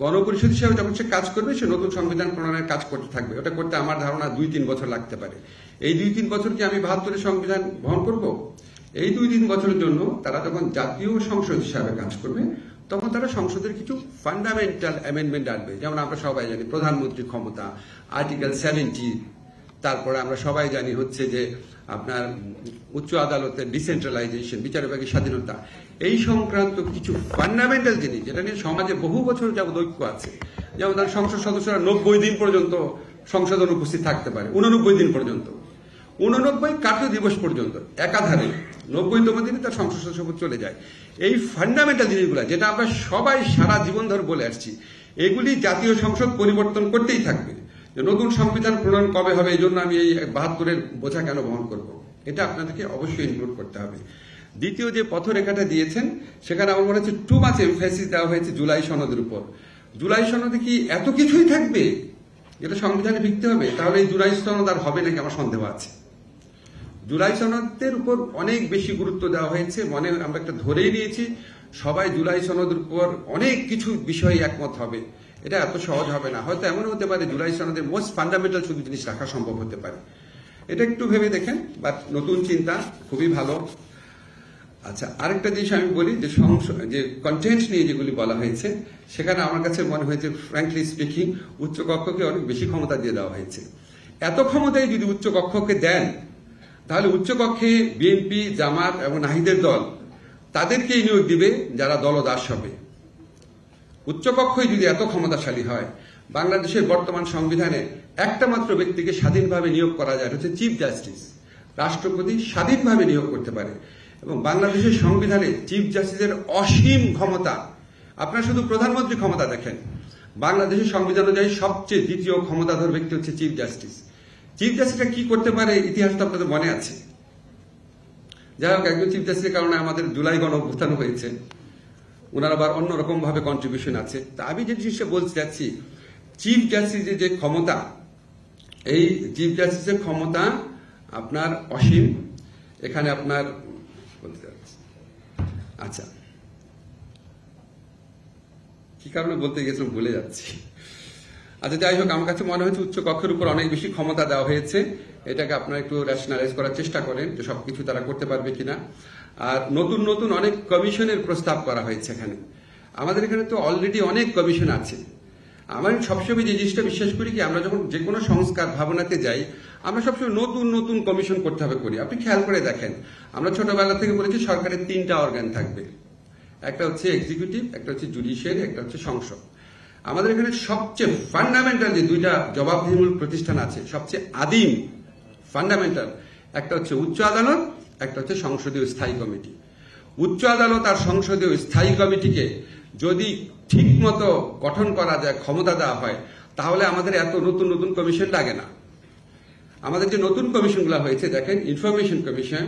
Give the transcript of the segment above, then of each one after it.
গণপরিষদ হিসেবে যখন সে কাজ করবে সে নতুন সংবিধান প্রণয়নের কাজ করতে থাকবে। ওটা করতে আমার ধারণা 2-3 বছর লাগতে পারে। এই 2-3 বছর কি আমি 72-এর সংবিধান বহন করব? এই 2-3 বছরের জন্য তারা যখন জাতীয় সংসদ হিসাবে কাজ করবে তখন তারা সংসদের কিছু ফান্ডামেন্টাল অ্যামেন্ডমেন্ট আনবে। যেমন আমরা সবাই জানি প্রধানমন্ত্রীর ক্ষমতা, আর্টিকেল 70, তারপরে আমরা সবাই জানি হচ্ছে যে আপনার উচ্চ আদালতের ডিসেন্ট্রালাইজেশন, বিচার বিভাগের স্বাধীনতা, এই সংক্রান্ত কিছু ফান্ডামেন্টাল জিনিস যেটা নিয়ে সমাজে বহু বছর যাবত ঐক্য আছে। যেমন তার সংসদ সদস্যরা 90 দিন পর্যন্ত সংসদে উপস্থিত থাকতে পারে, 89 দিন পর্যন্ত, 89 কার্য দিবস পর্যন্ত একাধারে 90তম দিনে তার সংসদ সদস্য চলে যায়। এই ফান্ডামেন্টাল জিনিসগুলো যেটা আমরা সবাই সারা জীবন ধরে বলে আসছি, এগুলি জাতীয় সংসদ পরিবর্তন করতেই থাকবে। নতুন সংবিধান প্রণয়ন কবে হবে, এই জন্য আমি এই 72-এর বোঝা কেন বহন করব, এটা আপনাদেরকে অবশ্যই ইনক্লুড করতে হবে। দ্বিতীয় যে পথরেখাটা দিয়েছেন সেখানে আমার মনে হচ্ছে টু মাচ এমফাসিস দেওয়া হয়েছে জুলাই সনদের উপর। জুলাই সনদে কি এত কিছুই থাকবে যেটা সংবিধানে লিখতে হবে? তাহলে এই জুলাই সনদ আর হবে নাকি আমার সন্দেহ আছে। জুলাই সনদের উপর অনেক বেশি গুরুত্ব দেওয়া হয়েছে। আমরা একটা ধরেই নিয়েছি সবাই জুলাই সনদের উপর অনেক কিছু বিষয়ে একমত হবে। এটা এত সহজ হবে না। হয়তো এমন হতে পারে জুলাই সনদের মোস্ট ফান্ডামেন্টাল শুধু জিনিস রাখা সম্ভব হতে পারে। এটা একটু ভেবে দেখেন, বাট নতুন চিন্তা খুবই ভালো। আচ্ছা, আরেকটা জিনিস আমি বলি যে কন্টেন্ট নিয়ে যেগুলি বলা হয়েছে সেখানে আমার কাছে মনে হয়েছে ফ্র্যাঙ্কলি স্পিকিং উচ্চকক্ষকে অনেক বেশি ক্ষমতা দিয়ে দেওয়া হয়েছে। এত ক্ষমতায় যদি উচ্চকক্ষকে দেন তাহলে উচ্চকক্ষে বিএনপি, জামাত এবং নাহিদের দল তাদেরকেই নিয়োগ দিবে যারা দলদাস হবে। উচ্চকক্ষই যদি এত ক্ষমতাশালী হয়, বাংলাদেশের বর্তমান সংবিধানে একটা মাত্র ব্যক্তিকে স্বাধীনভাবে নিয়োগ করা যায়, হচ্ছে চিফ জাস্টিস। রাষ্ট্রপতি স্বাধীনভাবে নিয়োগ করতে পারে এবং বাংলাদেশের সংবিধানে চিফ জাস্টিসের অসীম ক্ষমতা। আপনারা শুধু প্রধানমন্ত্রী ক্ষমতা দেখেন, বাংলাদেশের সংবিধান অনুযায়ী সবচেয়ে দ্বিতীয় ক্ষমতাধর ব্যক্তি হচ্ছে চিফ জাস্টিস। চিফ জাস্টিসটা কি করতে পারে ইতিহাস তো আপনাদের মনে আছে। যাই হোক, একজন চিফ জাস্টিসের কারণে আমাদের জুলাই গণ অভ্যুত্থান হয়েছে, ওনার আবার অন্যরকম ভাবে কন্ট্রিবিউশন আছে। তা আমি যে জিনিসটা বলতে চাচ্ছি, চিফ জাস্টিসের যে ক্ষমতা, এই চিফ জাস্টিসের ক্ষমতা আপনার অসীম। এখানে আপনার বলতে চাচ্ছি, আচ্ছা কি কারণে বলতে গেছিলাম ভুলে যাচ্ছি। আচ্ছা, যাই হোক, আমার কাছে মনে হচ্ছে উচ্চ কক্ষের উপর অনেক বেশি ক্ষমতা দেওয়া হয়েছে। এটাকে আপনারা একটু রেশনালাইজ করার চেষ্টা করেন যে সবকিছু তারা করতে পারবে কিনা। আর নতুন নতুন অনেক কমিশনের প্রস্তাব করা হয়েছে এখানে। আমাদের এখানে তো অলরেডি অনেক কমিশন আছে। আমি সবসময় যে জিনিসটা বিশ্বাস করি কি, আমরা যখন যে কোনো সংস্কার ভাবনাতে যাই আমরা সবসময় নতুন নতুন কমিশন করতে হবে করি। আপনি খেয়াল করে দেখেন, আমরা ছোটবেলা থেকে বলেছি সরকারের 3টা অর্গান থাকবে, একটা হচ্ছে এক্সিকিউটিভ, একটা হচ্ছে জুডিশিয়ারি, একটা হচ্ছে সংসদ। আমাদের এখানে সবচেয়ে ফান্ডামেন্টাল যে 2টা জবাবদিহিমূলক প্রতিষ্ঠান আছে, সবচেয়ে আদিম ফান্ডামেন্টাল, একটা হচ্ছে উচ্চ আদালত, একটা হচ্ছে সংসদীয় স্থায়ী কমিটি। উচ্চ আদালত আর সংসদীয় স্থায়ী কমিটিকে যদি ঠিক মতো গঠন করা যায়, ক্ষমতা দেওয়া হয়, তাহলে আমাদের এত নতুন নতুন কমিশন লাগে না। আমাদের যে নতুন কমিশনগুলো হয়েছে দেখেন, ইনফরমেশন কমিশন,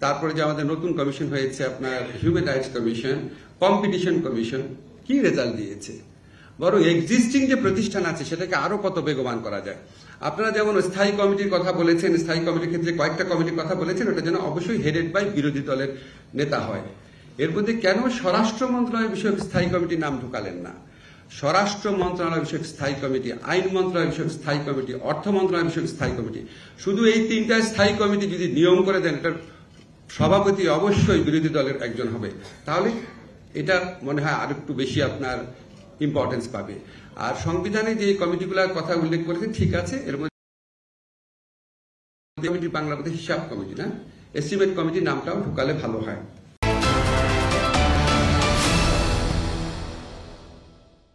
তারপরে যে আমাদের নতুন কমিশন হয়েছে আপনার human rights commission, competition commission, কি রেজাল্ট দিয়েছে। বরং এক্সিস্টিং যে প্রতিষ্ঠান আছে সেটাকে আরো কত বেগবান করা যায়। আপনারা যেমন স্থায়ী কমিটির কথা বলেছেন, স্থায়ী কমিটির ক্ষেত্রে কয়েকটা কমিটির কথা বলেছেন, ওটা যেন অবশ্যই হেডেড বাই বিরোধী দলের নেতা হয়। এর মধ্যে কেন স্বরাষ্ট্র মন্ত্রণালয় বিষয়ক স্থায়ী কমিটির নাম ঢুকালেন না? স্বরাষ্ট্র মন্ত্রণালয় বিষয়ক স্থায়ী কমিটি, আইন মন্ত্রণালয় বিষয়ক স্থায়ী কমিটি, অর্থ মন্ত্রণালয় বিষয়ক স্থায়ী কমিটি, শুধু এই 3টা স্থায়ী কমিটি যদি নিয়ম করে দেন, এটার সভাপতি অবশ্যই বিরোধী দলের একজন হবে, তাহলে এটা মনে হয় আর একটু বেশি আপনার ইম্পর্টেন্স পাবে। আর সংবিধানে যে কমিটিগুলোর কথা উল্লেখ করেছেন ঠিক আছে, এর মধ্যে কমিটি বাংলাদেশ হিসাব কমিটি না, এস্টিমেট কমিটির নামটাও ঢুকালে ভালো হয়।